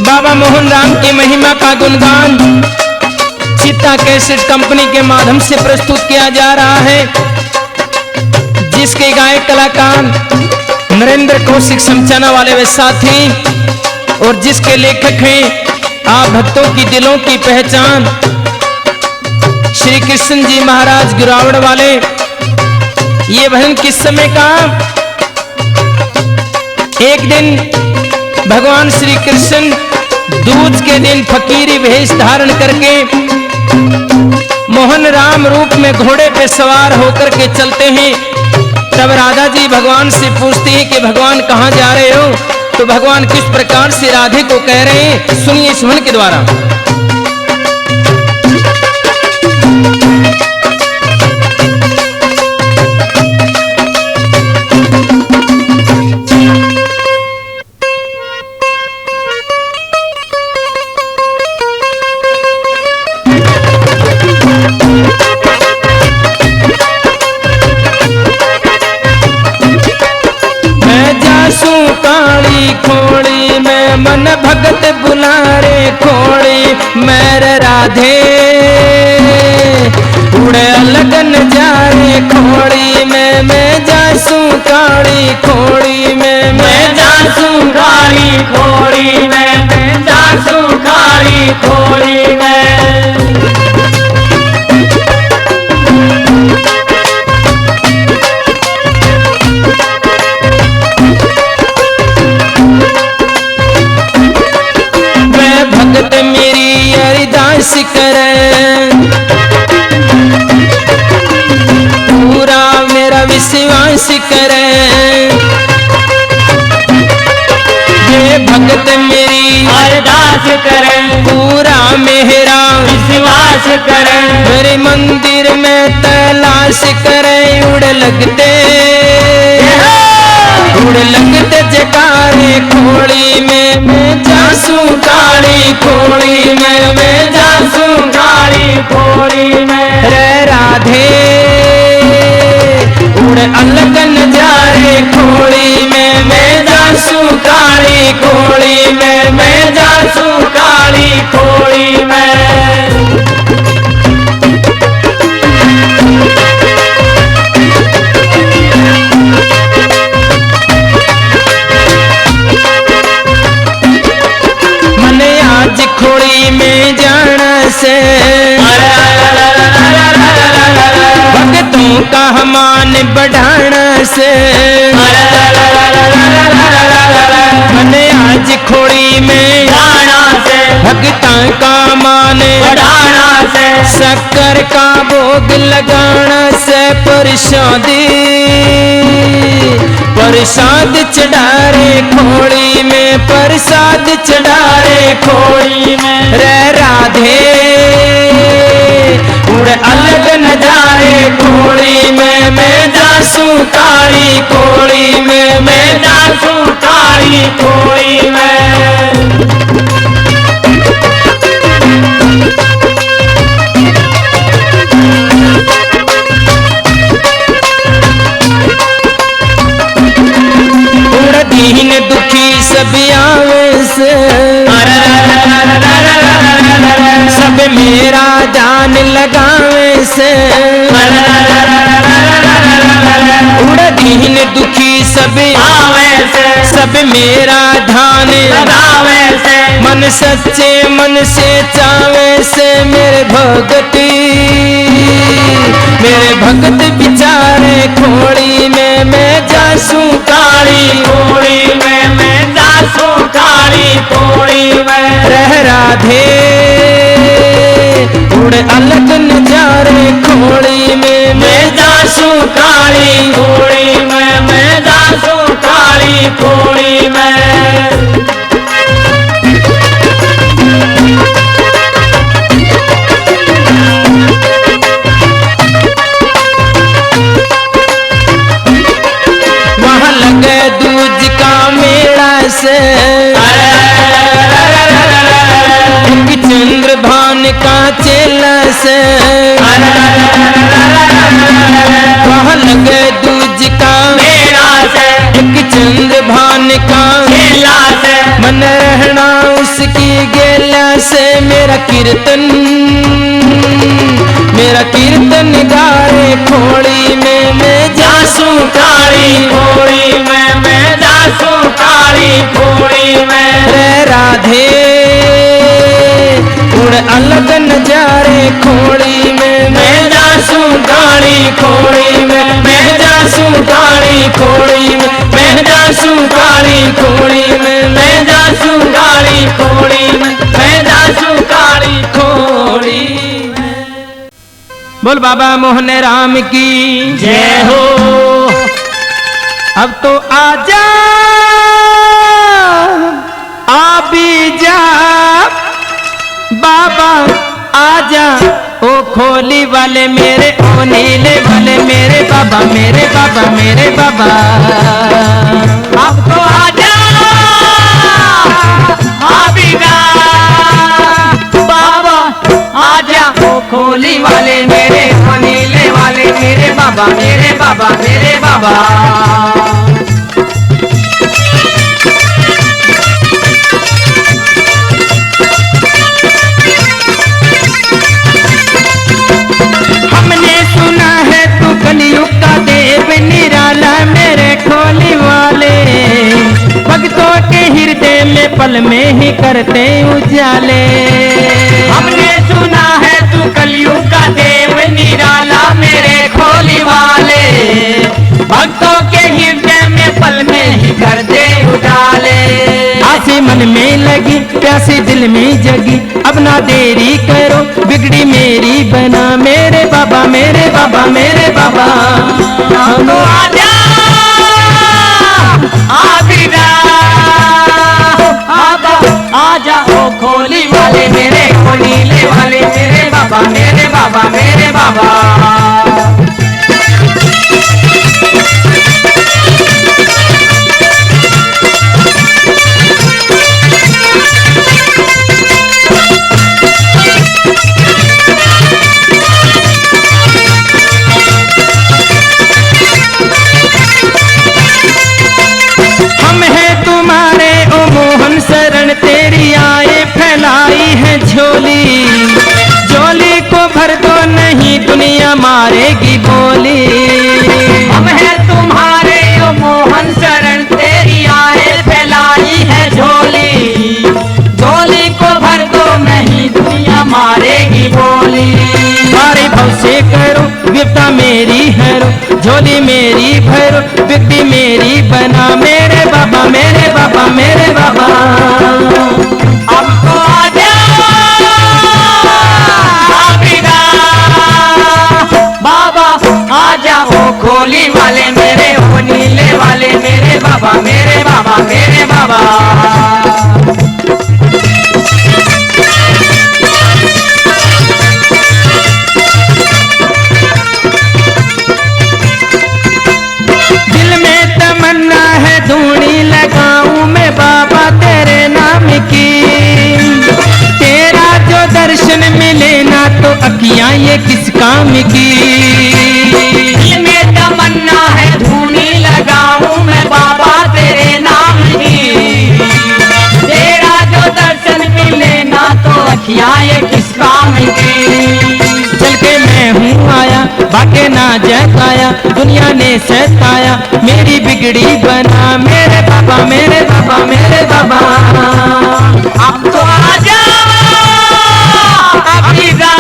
बाबा मोहन राम की महिमा का गुणगान चित्ता कैसेट कंपनी के माध्यम से प्रस्तुत किया जा रहा है, जिसके गायक कलाकार नरेंद्र कौशिक समचाना वाले वे साथी और जिसके लेखक हैं आप भक्तों की दिलों की पहचान श्री कृष्ण जी महाराज गिरावड़ वाले। ये भजन किस समय का? एक दिन भगवान श्री कृष्ण दूज के दिन फकीरी भेष धारण करके मोहन राम रूप में घोड़े पे सवार होकर के चलते हैं। तब राधा जी भगवान से पूछती हैं कि भगवान कहाँ जा रहे हो? तो भगवान किस प्रकार से राधे को कह रहे हैं, सुनिए इस मन के द्वारा। खोड़ी में मन भगत बुलारे खोड़ी मेरे राधे उड़े लगन जा रे खोड़ी में मैं जासू काली खोड़ी में मैं जासू काली खोड़ी में मैं जासू काली खोड़ी में। भगत मेरी अरदास करे पूरा मेरा विश्वास करे, ये भगत मेरी अरदास करे पूरा मेरा विश्वास करे, मेरे मंदिर में तलाश करे उड़ लगते जकारे खोड़ी में मैं जासू काली खोड़ी में मैं जासू काली खोड़ी में रे राधे उड़ अलगन जा रे खोड़ी में मैं जासू काली खोड़ी में मैं जासू काली खोड़ी में। खोड़ी में जाना से भक्तों का मान बढ़ाना से मैंने आज खोड़ी में जाना से भक्तों का मान बढ़ाना से शक्कर का भोग लगाना से प्रसाद चढ़ारे खोड़ी में प्रसाद चढ़ारे खोड़ी में रे राधे उड़ अलग नजारे खोड़ी में मैं जासू काली खोड़ी में मैं जासू काली खोड़ी में। दीन दुखी सब आवे से सब मेरा जान लगावे से उड़ दीन दुखी सब आवे से सब मेरा ध्यान लगावे से मन सच्चे मन से चावे से मेरे भगत बिचारे खोड़ी में मैं जासू काली खोड़ी में मैं जासू काली खोड़ी में रह राधे उड़ अलग नजारे खोड़ी में मैं जासू काली खोड़ी में मैं जासू काली खोड़ी में। दूज का मेला से चंद्र भान का चेला से कीर्तन, मेरा कीर्तन गाए खोड़ी में मैं जासू काली खोड़ी में मैं जासू काली खोड़ी में। रे राधे उड़ अलग नजारे खोड़ी में मैं जासू काली खोड़ी में, मैं जासू काली खोड़ी में, मैं जासू काली खोड़ी में, मैं जासू काली खोड़ी में, मैं जासू काली खोड़ी में। बोल बाबा मोहन राम की जय हो। अब तो आजा आ भी जा बाबा आजा, ओ खोली वाले मेरे, ओ नीले वाले मेरे बाबा, मेरे बाबा, मेरे बाबा। अब तो आजा आबिदा बाबा आजा, ओ खोली वाले मेरे, ओ नीले वाले मेरे बाबा, मेरे बाबा, मेरे बाबा। हमने सुना है तू कलयुग का देव निराला, मेरे खोली वाले भक्तों के हृदय में पल में ही करते उजाले। हमने सुना है तू कलयुग का देव निराला, मेरे खोली वाले भक्तों के हृदय में पल में ही करते उजाले। आसे मन में लगी प्यासी दिल में जगी, अब ना देरी करो बिगड़ी मेरी बना, मेरे बाबा, मेरे बाबा, मेरे बाबा। तो आजा आबिदा आजा, आजा ओ खोली वाले मेरे, ओ नीले वाले मेरे बाबा, मेरे बाबा, मेरे बाबा। हम हैं तुम्हारे ओ मोहन शरण, तेरी आए फैलाई है झोली, झोली को भर दो नहीं दुनिया मारेगी बोली। हम हैं तुम्हारे ओ मोहन शरण, तेरी आए फैलाई है झोली, झोली को भर दो नहीं दुनिया मारेगी बोली। मारे भव से करो विपदा मेरी हरो, झोली मेरी भरो बिगड़ी मेरी बना, मेरे बाबा, मेरे बाबा, मेरे बाबा। अब तो आजा आबिदा बाबा आजा, ओ खोली वाले मेरे, ओ नीले वाले मेरे बाबा, मेरे बाबा, मेरे बाबा। दिल में तमन्ना है धूनी लगाऊं मैं बाबा तेरे नाम की, तेरा जो दर्शन मिले ना तो अखियां ये किस काम की। दिल में तमन्ना है धूनी लगाऊं मैं बाबा तेरे नाम की, तेरा जो दर्शन मिले ना तो अखियां ये किस काम की। चल के मैं हूँ आया बाके ना जताया, दुनिया ने सताया मेरी बिगड़ी बना, मेरे बाबा, मेरे बाबा, मेरे बाबा। अब तो आजा अबिदा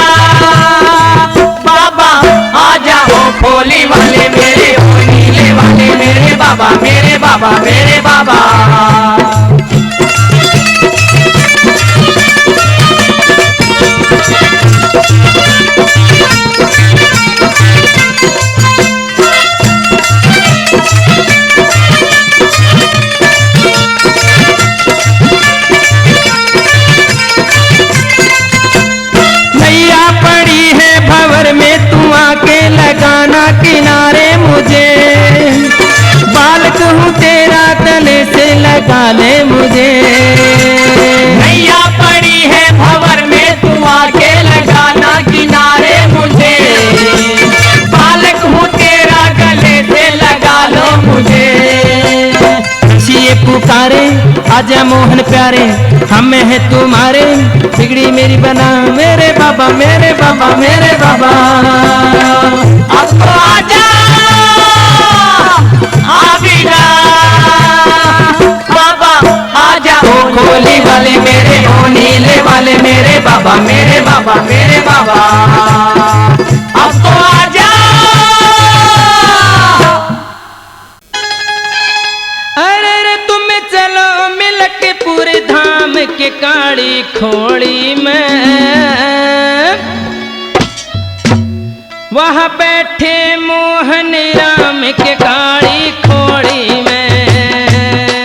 बाबा आजा, ओ खोली वाले मेरे, ओ नीले वाले मेरे बाबा, मेरे बाबा, मेरे बाबा। नैया पड़ी है भंवर में तू आके लगाना किनारे मुझे, बालक हूँ तेरा तले से लगा ले मुझे। नैया पड़ी है भंवर में तू आके लगाना किनारे मुझे, बालक हूँ तेरा गले से लगा लो मुझे। ये पुकारे आजा मोहन प्यारे, हमें है तुम्हारे बिगड़ी मेरी बना मेरे बाबा मेरे बाबा मेरे बाबा। अब तो आजा आबिदा बाबा आजा। ओ खोली वाले मेरे ओ नीले वाले मेरे बाबा मेरे बाबा मेरे बाबा। अब तो आजा। अरे रे तुम चलो मिल के पूरे धाम के काली खोड़ी में, वहां बैठे मोहन राम के काली खोड़ी में।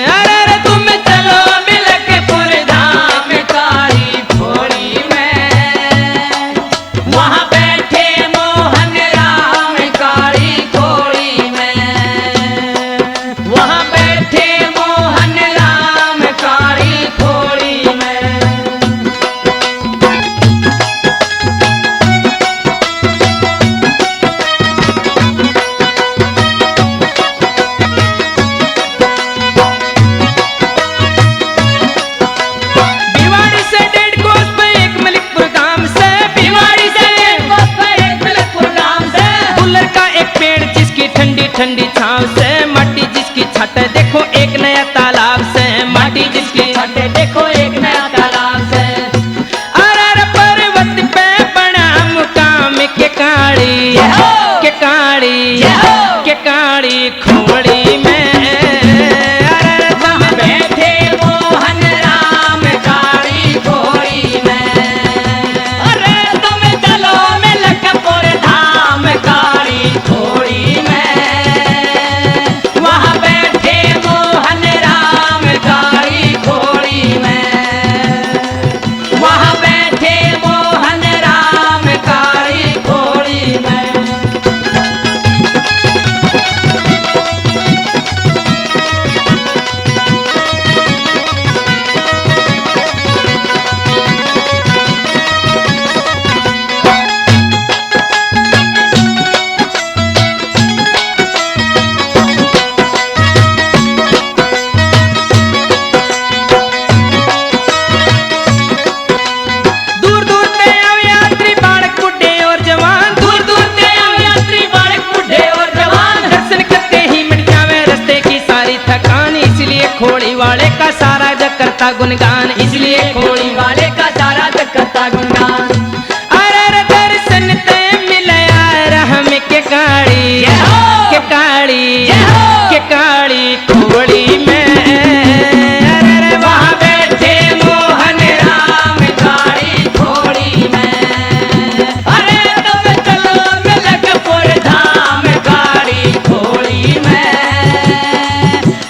अरे रे तुम चलो मिल के पूरे धाम काली खोड़ी में, वहाँ बैठे मोहन राम काली खोड़ी में, वहाँ बैठे मोहन राम काली खोड़ी में। भिवाड़ी से 1.5 कोस पे एक मलिकपुर गांव से, भिवाड़ी से एक मलिकपुर गांव से, गुलर का एक पेड़ जिसकी ठंडी ठंडी छांव से, माटी जिसकी छत देखो एक नया तालाब से, माटी जिसकी छठे देखो एक नया तालाब से। अरे पर्वत पे बना मुकाम के काली के काली के काली खोड़ी में। अरे वहाँ बैठे मोहन राम काली खोड़ी में। अरे तुम चलो मिलकपुर धाम काली खोड़ी में, वहाँ बैठे मोहन राम काली खोड़ी में, वहाँ बैठे मोहन राम काली खोड़ी में। दूर दूर से आवे यात्री बालक बुढ़े और जवान, दूर दूर से आवे यात्री बालक बूढ़े और जवान, दर्शन करते ही मिट जावे रास्ते की सारी थकान, इसलिए खोड़ी वाले का सारा जग करता गुणगान, इसलिए खोड़ी वाले का सारा जग करता गुणगान। अरे रे दर्शन ते मिले रहम के काली के काली के काली खोड़ी में। अरे रे वहाँ बैठे मोहन राम काली खोड़ी में। अरे तुम चलो मिलकपुर धाम काली खोड़ी में,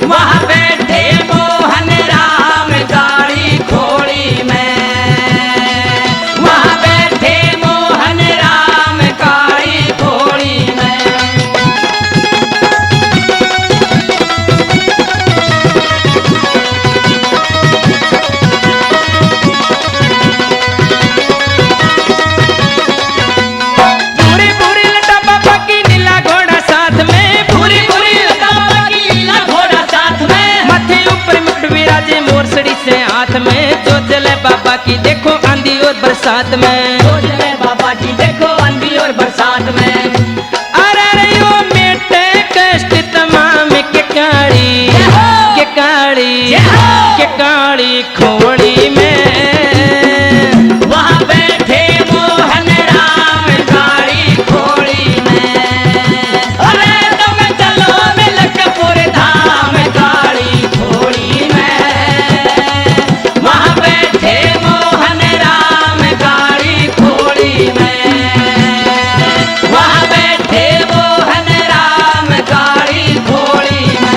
वहाँ बैठे मोहन राम काली खोड़ी में, वहाँ बैठे मोहन राम काली खोड़ी में। पूरी पूरी लटा बाबा की नीला घोड़ा साथ में, पूरी पूरी लता की लीला घोड़ा साथ में, माथे ऊपर मुकुट विराजे मोरसड़ी से हाथ में, जो चले बाबा की देखो आंधी और बरसात में। सोचले बाबा जी देखो आंधी और बरसात में। अरे रे यो मेटे कष्ट तमाम के काली के काली खोड़ी में। वहाँ बैठे मोहन राम काली खोड़ी में। अरे तुम चलो मिलकपुर धाम काली खोड़ी में, वहाँ बैठे मोहन राम काली खोड़ी में, वहाँ बैठे मोहन राम काली खोड़ी में।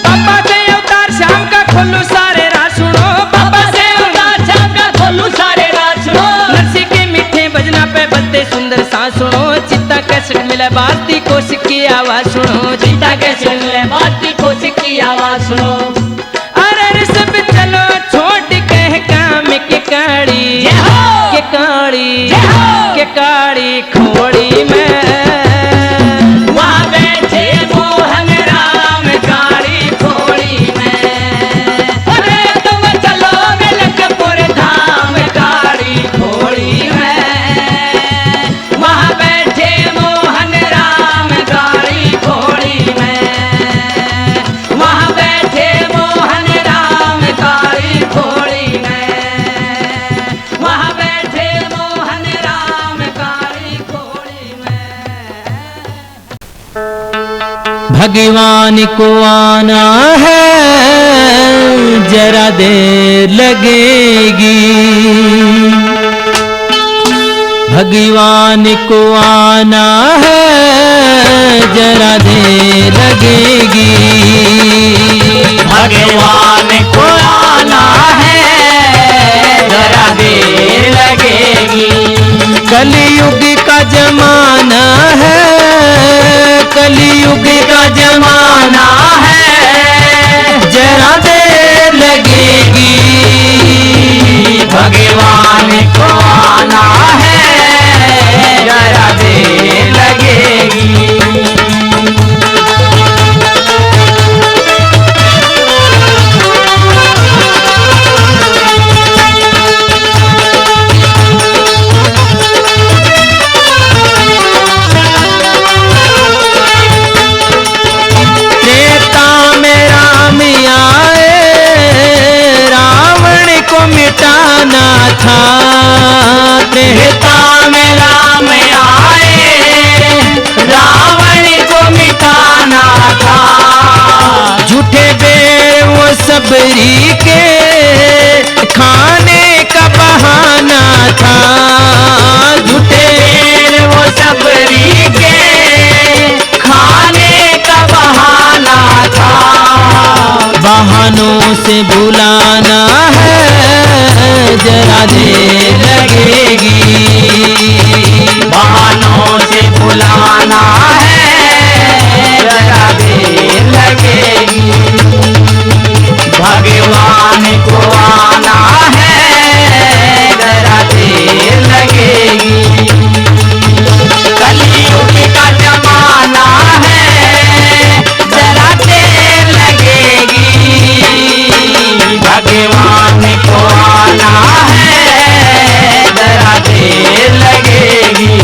बाबा से अवतार शाम का खोलो सारे राज सुनो, बाबा से उतार शाम का खोलू सारे राज सुनो, नरसी के मीठे भजना पे बजते सुंदर सांस सुनो, चित्ता कैसेट मिले बाती कोशिक की आवाज सुनो, सीता के सुन ले बाती कोशिक की आवाज सुनो। अरे रे सब चलो छोड़ के काम के काली जय हो। के काली के काली खोड़ी में वहाँ बैठे मोहन राम काली खोड़ी में। अरे तुम चलो मिलकपुर धाम काली खोड़ी में। वहाँ बैठे मोहन राम काली खोड़ी में। वहाँ बैठे मोहन राम काली खोड़ी में। वहाँ बैठे मोहन राम काली खोड़ी में। भगवान को आना है जरा देर लगेगी। भगवान को आना है जरा देर लगेगी। भगवान को आना है जरा देर लगेगी। कलयुग का जमाना है, कलयुग का जमाना है जरा देर लगेगी। भगवान को आना है जरा देर लगेगी। त्रेता में राम आए, रावण को मिटाना था। त्रेता में राम आए रावण को मिटाना था। झूठे बेर वो सबरी के खाने का बहाना था। झूठे बेर वो सबरी के खाने का बहाना था। बहानों से बुलाना है जरा देर लगेगी। बहानों से बुलाना है जरा देर लगेगी। भगवान को आना है जरा देर लगेगी। कलयुग का जमाना है जरा देर लगेगी। भगवान को आना है जरा देर लगेगी।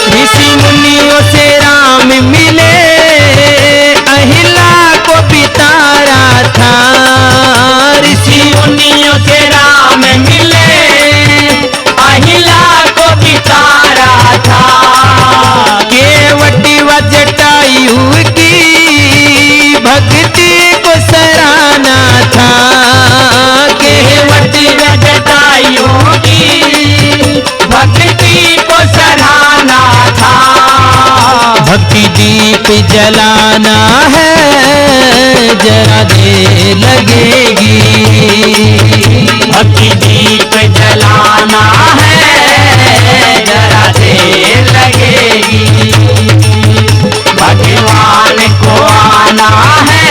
ऋषि मुनियों से राम मिले, अहिला को पितारा था। ऋषि मुनियों से राम मिले, अहिला को पितारा था। केवटी व जटायु की भक्ति को सराहना था। केवटी व जटायु की भक्ति को सराहना था। भक्ति दीप जलाना है जरा देर लगेगी। भक्ति दीप जलाना है जरा देर लगेगी। भगवान को आना है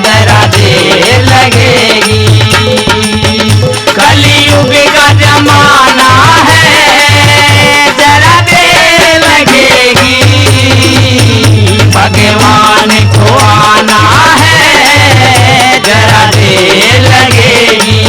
जरा देर लगेगी। कलयुग का जमाना है जरा देर लगेगी। भगवान को आना है जरा देर लगेगी।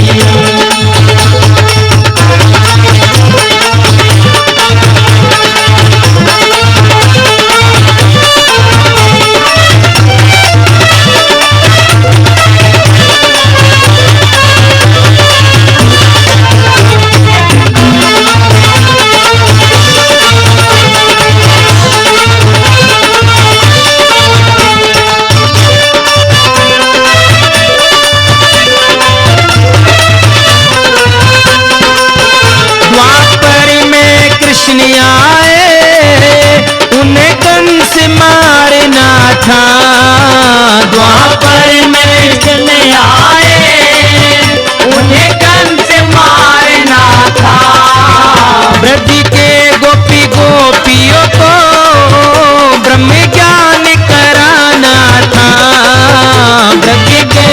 से मारना था, द्वापर में चले आए उन्हें कंस मारना था। ब्रज के गोपी गोपियों को ब्रह्म ज्ञान कराना था, ब्रज के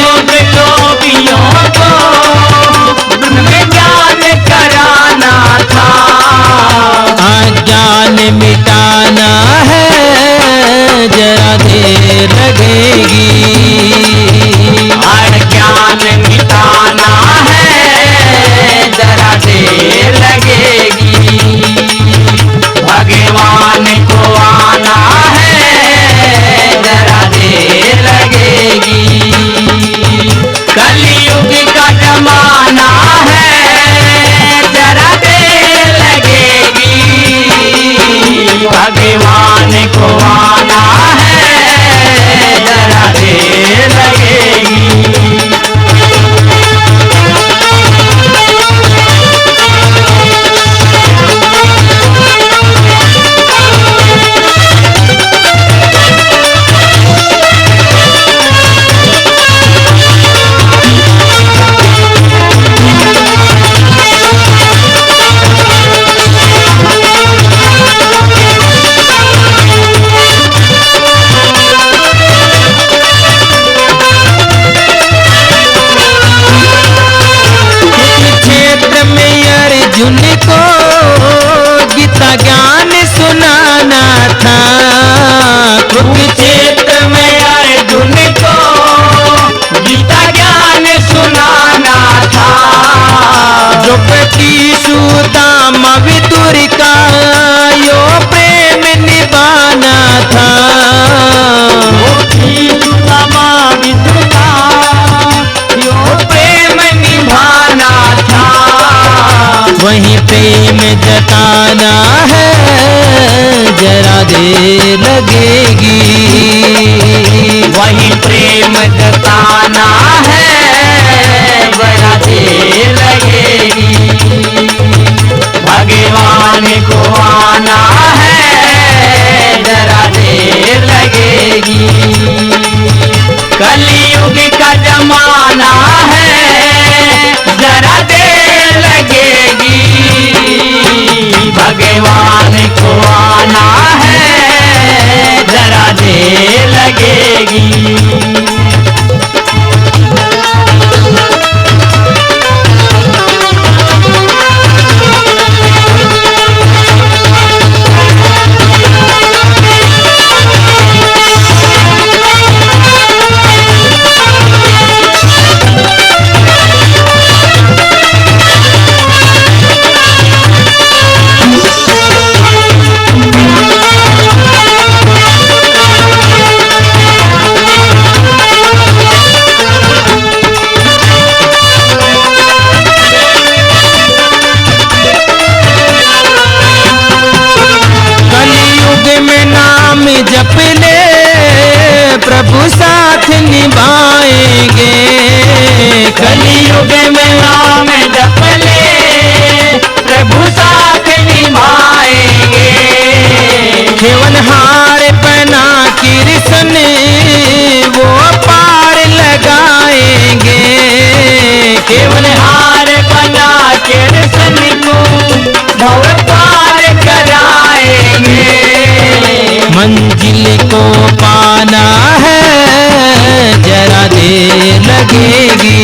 गोपियों को ब्रह्म ज्ञान कराना था। अज्ञान मिटाना है जरा देर लगेगी, अज्ञान मिटाना है जरा देर लगेगी। भगवान को आना है जरा देर लगेगी। कलयुग का जमाना है जरा देर लगेगी। भगवान को आना है जरा देर लगेगी। क्षेत्र में अर्जुन को गीता ज्ञान सुनाना था, कुरुक्षेत्र में अर्जुन को गीता ज्ञान सुनाना था। द्रौपदी सुदामा विदुर का यो प्रेम निभाना था, सुदामा विदुर का यो प्रेम निभाना था। वहीं प्रेम जताना है जरा देर लगेगी, वहीं प्रेम जताना है बड़ा देर लगेगी। भगवान को आना है जरा देर लगेगी। कलयुग का जमाना है जरा देर लगेगी। भगवान को आना है जरा देर लगेगी। जप ले प्रभु साथ निभाएंगे, कलयुग में नाम जप ले प्रभु साथ निभाएंगे। केवनहार बना कृष्ण वो पार लगाएंगे, केवनहार बना कृष्ण को भव पार कराएंगे। मंजिल को पाना है जरा देर लगेगी,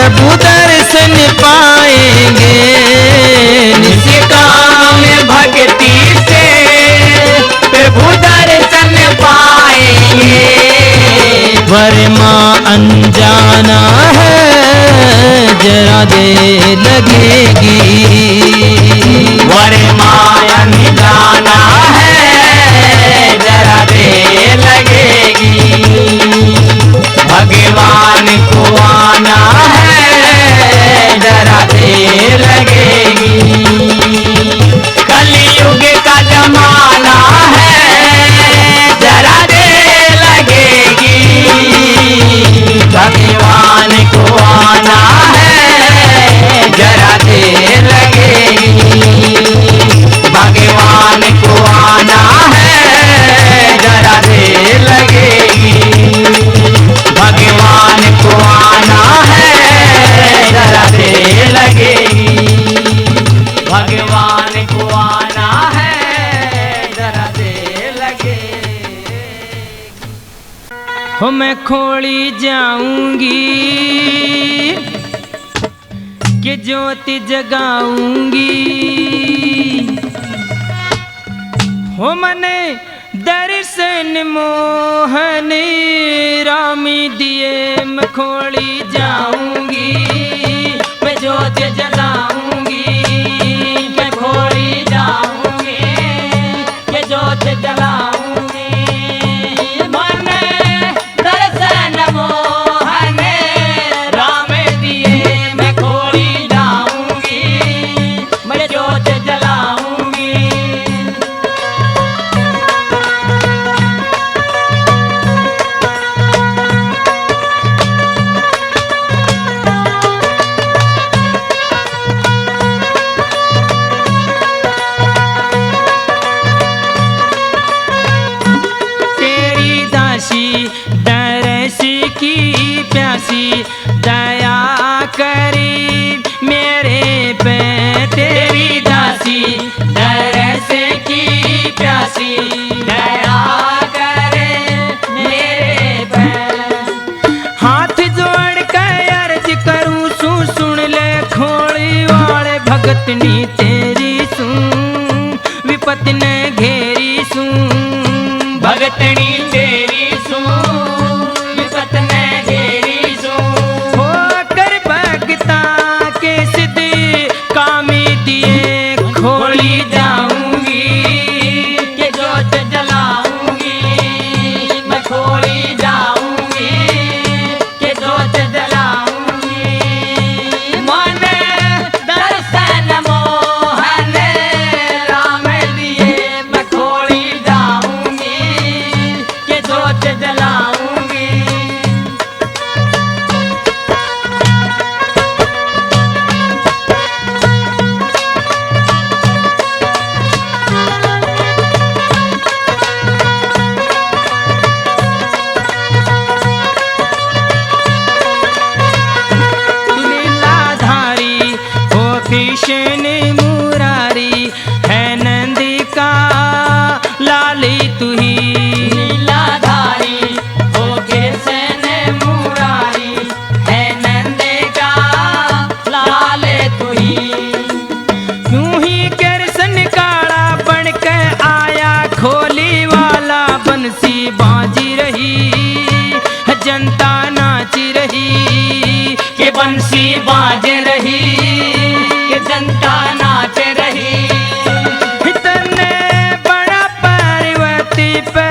प्रभु दर्शन पाएंगे। निष्काम भक्ति से प्रभु दर्शन पाएंगे। वर्मा अनजाना है जरा देर लगेगी। वरमायन जाना है जरा देर लगेगी। भगवान को आना है जरा देर लगेगी। कलयुग का जमाना है जरा देर लगेगी। भगवान को आना है जरा देर लगेगी। भगवान को आना है जरा देर लगेगी। भगवान को आना है जरा देर लगेगी। भगवान को आना है जरा देर लगेगी। हो मैं खोली जाऊंगी कि ज्योति जगाऊंगी। हो मने दर्शन मोहन राम दिए मैं खोली जाऊंगी। मैं ज्योति जलाऊंगी। मैं खोली जाऊंगी कि ज्योति जलाऊंगी। मन दर्शन मोहन राम दिए मैं खोली जाऊंगी। मैं ज्योति जलाऊंगी। तेरी दासी दरस की प्यासी दया करी मेरे पे। तेरी दासी दरस की प्यासी दया करे मेरे पे। हाथ जोड़ कर अर्ज करूं सुन ले खोड़ी वाले भगतनी तेरी सुन विपत ने घेरी सुन। भगतनी तेरी सुन विपत ने घेरी सुन। हो कर भगता के सिद्धि कामी दिए खोली जाऊंगी कि ज्योत जलाऊंगी। मैं खोली जाऊंगी कि ज्योत जलाऊंगी। मन दर्शन मोहन राम दिए मैं खोली जाऊंगी कि ज्योत जलाऊंगी। लीलाधारी हो कृष्ण मुरारी है नंदी का लाली तुही। लीलाधारी हो कृष्ण मुरारी है नंद का लाल तुही। यूं ही कृष्ण काला बन के आया खोली वाला बंसी बाजी रही जनता नाची रही। कि बंसी बाज रही कि जनता नाच रही। इतने बड़ा पार्वती पे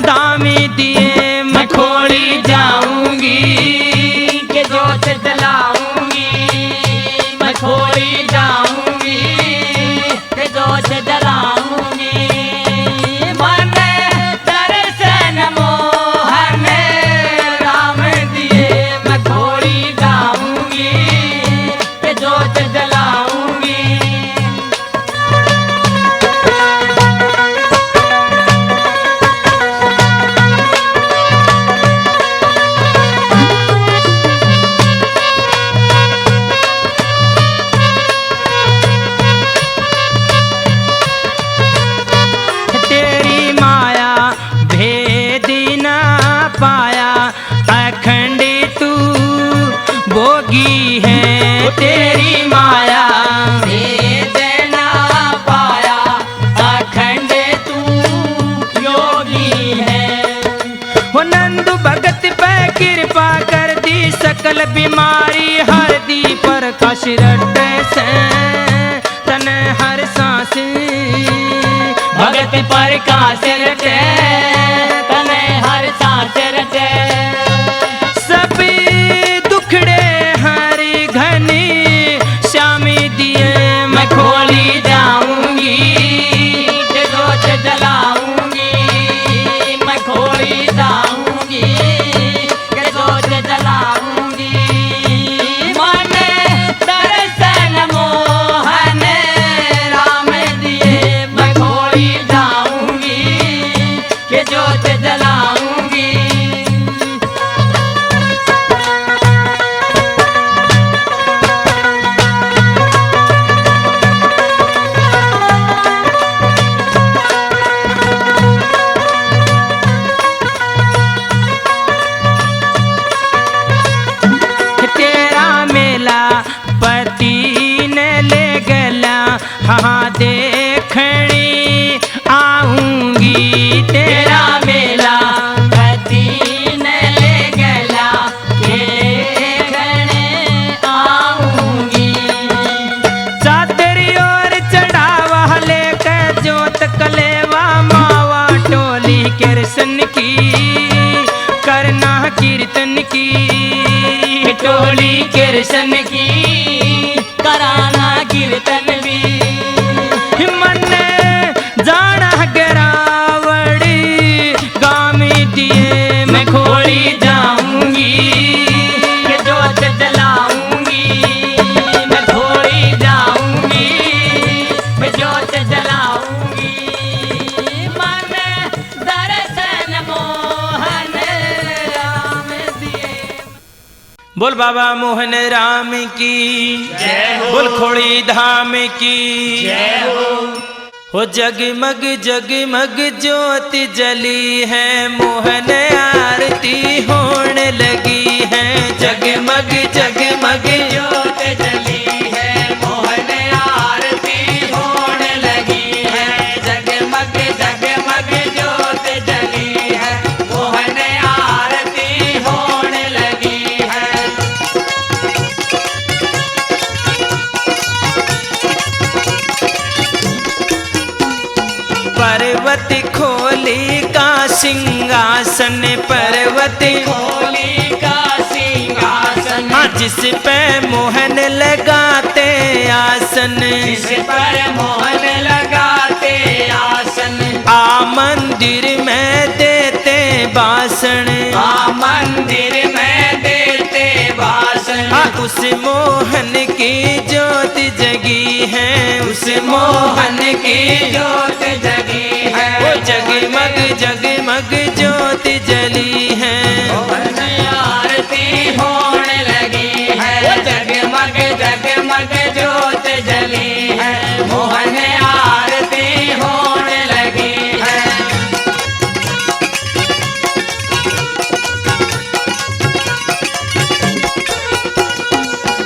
दामी दिए मैं खोली जाऊंगी कि ज्योत जलाऊंगी। मैं खोली जाऊंगी कि ज्योत जलाऊंगी। मन दर्शन मोहन राम दिए मैं खोली जाऊंगी भोगी है। तेरी माया भेद ना पाया, अखंड तू योगी है। हो नंद भगत पे कृपा कर दी, सकल बीमारी हर दी, प्रकाश रट से तन हर सांस। भगत प्रकाश रटे, तने हर सांस रटे। सभी दुखड़े हरि घनी श्यामी दिए मैं खोली जाऊंगी, जोत जलाऊंगी, मैं खोली जाऊंगी, जोत जलाऊंगी। मन दर्शन मोहन राम दिए, मैं खोली जाऊंगी, जोत जलाऊंगी। तेरा मेला पति ने ले गला, हाँ देखनी आऊंगी। तेरा मेला पति ने ले गला, देखने आऊंगी। चादरी और चढ़ावा लेकर जोत कलेवा, मावा टोली कृष्ण की करना कीर्तन की। टोली कृष्ण की कराना कीर्तन भी। मन जाना गिरावड़ी गामी दिए, मैं खोली जाऊंगी, जोत जलाऊंगी, मैं खोली जाऊंगी, मैं जोत जलाऊंगी। मन दर्शन मोहन राम दिए। बोल बाबा मोहन राम की जय हो। बोल खोड़ी धाम की जय हो। जगमग जगमग ज्योति जली है, मोहन आरती होने लगी है। जगमग जगमग जोत जली है, मोहन आरती होने लगी है। जगमग जगमग जोत जली है, मोहन आरती होने लगी है। पर्वत खोली का सिंहासन, पर्वत खोली का सिंहासन, हाँ जिस पे मोहन लगाते आसन। जिस पर मोहन लगाते आसन। आ मंदिर में देते भाषण, आ मंदिर में देते भाषण। उस मोहन की ज्योत जगी है, उस मोहन की जोत जगी है। वो जगमग जगमग ज्योत जली है। मोहन आरती होने लगी है। जगमग जगमग जोत जली है, मोहन आरती होने लगी है।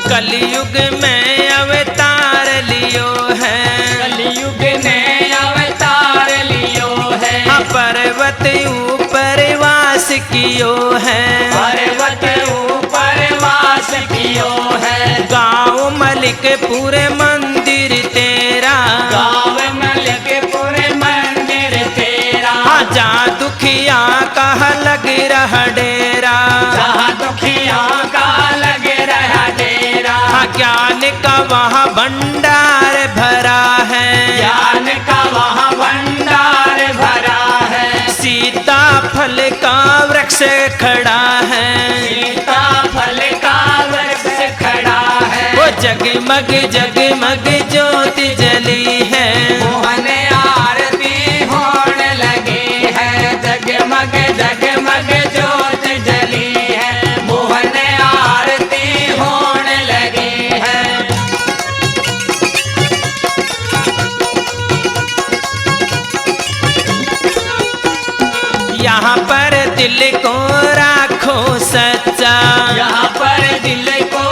कलयुग में अवतार लियो है, कलयुग ने अवतार लियो है। पर्वत ऊपर वास कियो है, पर्वत ऊपर वास कियो है। गाँव मलिकपुर मंदिर तेरा, गाँव मलिकपुर मंदिर तेरा। जा दुखिया का लग रहा डेरा, जहाँ दुखिया का लग रहा डेरा। ज्ञान का वहाँ भंडार भरा है, ज्ञान का वहाँ भंडार भरा है। सीता फल का वृक्ष खड़ा है, सीता फल का वृक्ष खड़ा है। वो जगमग जगमग ज्योति जली है। मोहन आरती होने लगी है। जगमग जगमग जोत जली है, मोहन आरती होने लगी है। यहाँ पर दिल को राखो सच्चा, यहाँ पर दिल को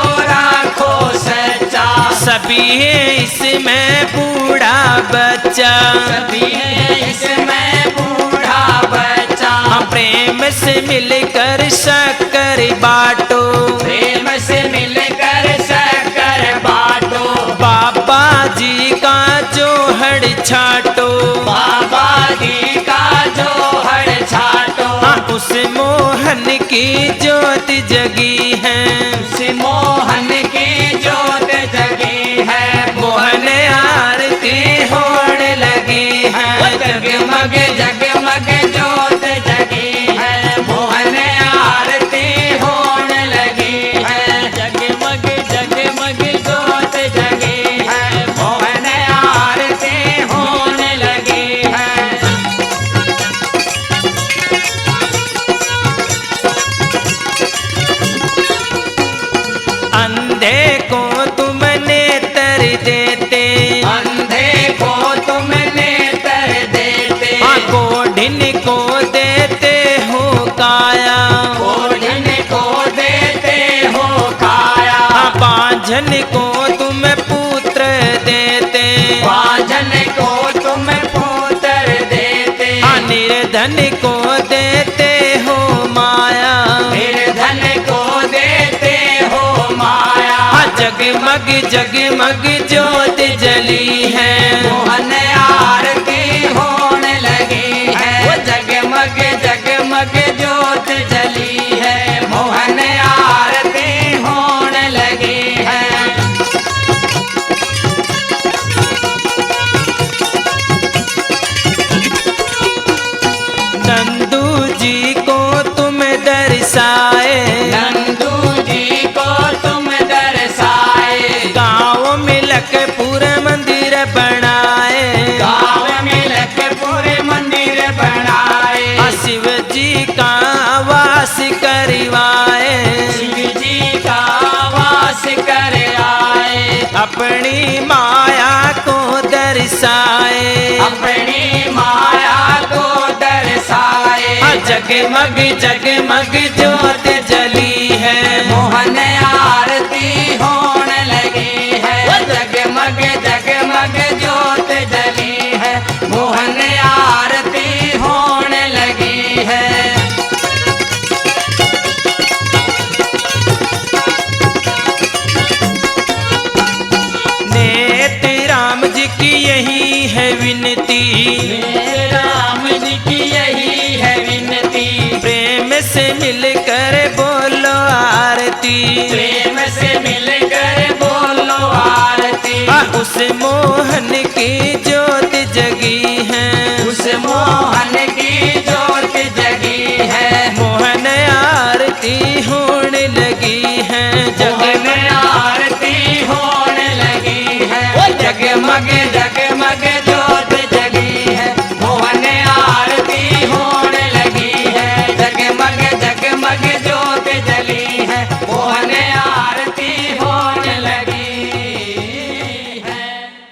सभी है इसमें बूढ़ा बच्चा, सभी है इसमें बूढ़ा बच्चा। प्रेम से मिलकर शक्कर बाटो, प्रेम से मिलकर शक्कर बाटो। बाबा जी का जोहड़ छाटो, बाबा जी का जोहड़ छाटो। उस मोहन की ज्योत जगी है, उस मोहन की ज्योत जगी है। मोहन आरती होने लगी है, जगमग जगमग ज्योत जगी है। मोहन आरती होने लगी है। जगमग जगमग ज्योत जगी है। मोहन आरती होने लगी है। अंधे को तुमने तर देते, अंधे को तुम नेत्र देते। कोढ़िन को देते हो काया, कोढ़िन को देते हो काया। बांझन को तुम पुत्र देते, बाजन को तुम पुत्र देते। निर्धन को देते हो माया, निर्धन को देते हो माया। जगमग जगमग ज्योत जली है, मोहन आरती होने लगी है। वो जगमग जगमग ज्योत जली है। मोहन आरती होने लगी है। नंदू जी को तुम दर्शाए, नंदू जी को तुम दर्शाए। गाँव में लखपुर मंदिर बनाए, गाँव में लखपुर मंदिर बनाए। शिव जी का वास करवाए, शिव जी का वास कर आए। अपनी माया को दर्शाए, अपनी माया को दर्शाए। जगमग जगमग ज्योत जली है, मोहन आरती होने लगी है। वो जगमग जगमग ज्योत जली है। मोहन आरती होने लगी है। नेत्र राम जी की यही है विनती, राम जी की यही है विनती। प्रेम से मिलकर बोलो आरती, प्रेम से मिलकर बोलो आरती। उस मोहन की